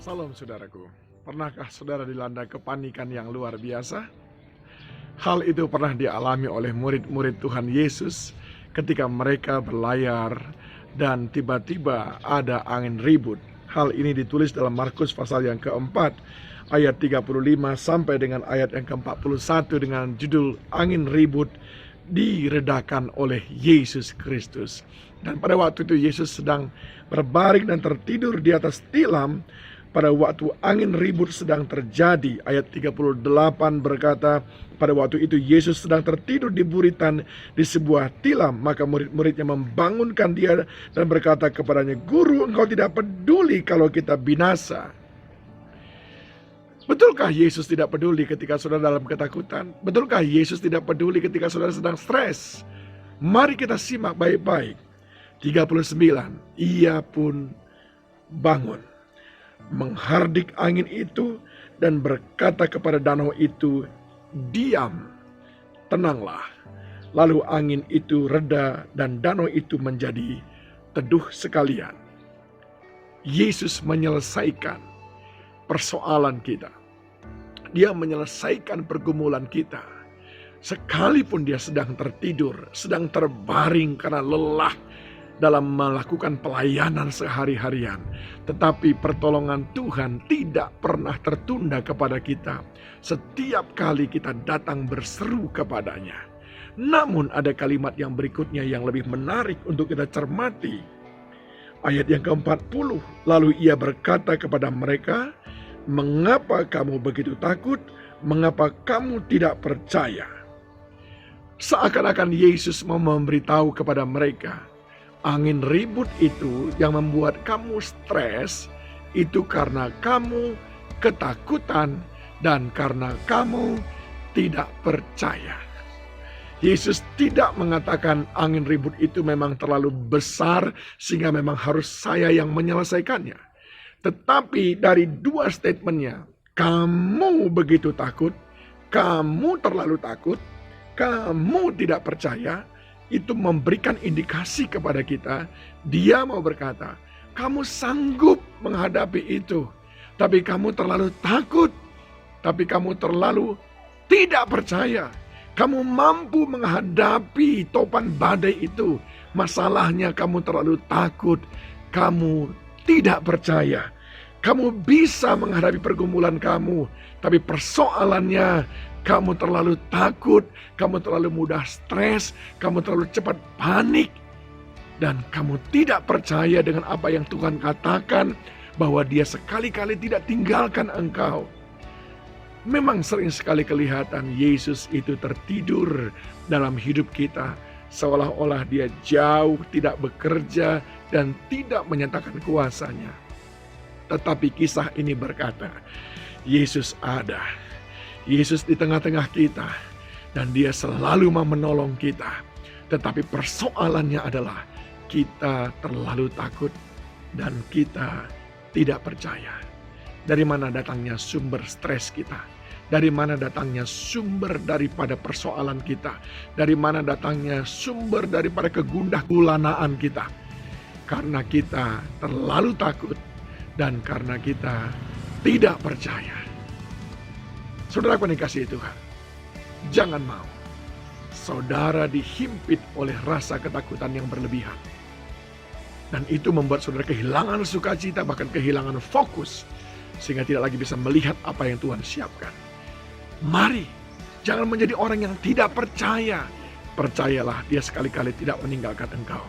Salam saudaraku, pernahkah saudara dilanda kepanikan yang luar biasa? Hal itu pernah dialami oleh murid-murid Tuhan Yesus ketika mereka berlayar dan tiba-tiba ada angin ribut. Hal ini ditulis dalam Markus pasal yang keempat, ayat 35 sampai dengan ayat yang ke-41 dengan judul Angin Ribut diredakan oleh Yesus Kristus. Dan pada waktu itu Yesus sedang berbaring dan tertidur di atas tilam. Pada waktu angin ribut sedang terjadi, ayat 38 berkata, pada waktu itu Yesus sedang tertidur di buritan di sebuah tilam. Maka murid-muridnya membangunkan dia dan berkata kepadanya, "Guru, engkau tidak peduli kalau kita binasa." Betulkah Yesus tidak peduli ketika saudara dalam ketakutan? Betulkah Yesus tidak peduli ketika saudara sedang stres? Mari kita simak baik-baik. 39, ia pun bangun, menghardik angin itu dan berkata kepada danau itu, "Diam, tenanglah." Lalu angin itu reda dan danau itu menjadi teduh sekalian. Yesus menyelesaikan persoalan kita. Dia menyelesaikan pergumulan kita. Sekalipun dia sedang tertidur, sedang terbaring karena lelah dalam melakukan pelayanan sehari-harian, tetapi pertolongan Tuhan tidak pernah tertunda kepada kita. Setiap kali kita datang berseru kepadanya. Namun ada kalimat yang berikutnya yang lebih menarik untuk kita cermati. Ayat yang ke-40, lalu ia berkata kepada mereka, "Mengapa kamu begitu takut? Mengapa kamu tidak percaya?" Seakan-akan Yesus mau memberitahu kepada mereka, angin ribut itu yang membuat kamu stres, itu karena kamu ketakutan dan karena kamu tidak percaya. Yesus tidak mengatakan angin ribut itu memang terlalu besar sehingga memang harus saya yang menyelesaikannya. Tetapi dari dua statementnya, kamu begitu takut, kamu terlalu takut, kamu tidak percaya, itu memberikan indikasi kepada kita, dia mau berkata, kamu sanggup menghadapi itu, tapi kamu terlalu takut, tapi kamu terlalu tidak percaya. Kamu mampu menghadapi topan badai itu, masalahnya kamu terlalu takut, kamu tidak percaya. Kamu bisa menghadapi pergumulan kamu, tapi persoalannya kamu terlalu takut, kamu terlalu mudah stres, kamu terlalu cepat panik, dan kamu tidak percaya dengan apa yang Tuhan katakan bahwa Dia sekali-kali tidak tinggalkan engkau. Memang sering sekali kelihatan Yesus itu tertidur dalam hidup kita, seolah-olah Dia jauh, tidak bekerja, dan tidak menyatakan kuasanya. Tetapi kisah ini berkata, Yesus ada. Yesus di tengah-tengah kita. Dan dia selalu mau menolong kita. Tetapi persoalannya adalah kita terlalu takut dan kita tidak percaya. Dari mana datangnya sumber stres kita? Dari mana datangnya sumber daripada persoalan kita? Dari mana datangnya sumber daripada kegundah gulanaan kita? Karena kita terlalu takut dan karena kita tidak percaya. Saudara yang dikasihi Tuhan, jangan mau saudara dihimpit oleh rasa ketakutan yang berlebihan. Dan itu membuat saudara kehilangan sukacita, bahkan kehilangan fokus, sehingga tidak lagi bisa melihat apa yang Tuhan siapkan. Mari, jangan menjadi orang yang tidak percaya. Percayalah, Dia sekali-kali tidak meninggalkan engkau.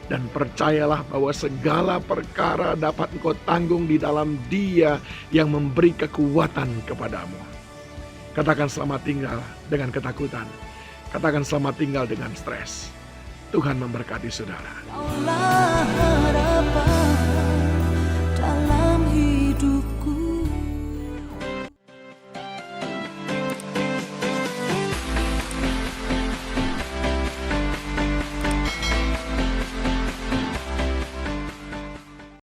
Dan percayalah bahwa segala perkara dapat engkau tanggung di dalam Dia yang memberi kekuatan kepadamu. Katakan selamat tinggal dengan ketakutan. Katakan selamat tinggal dengan stres. Tuhan memberkati saudara.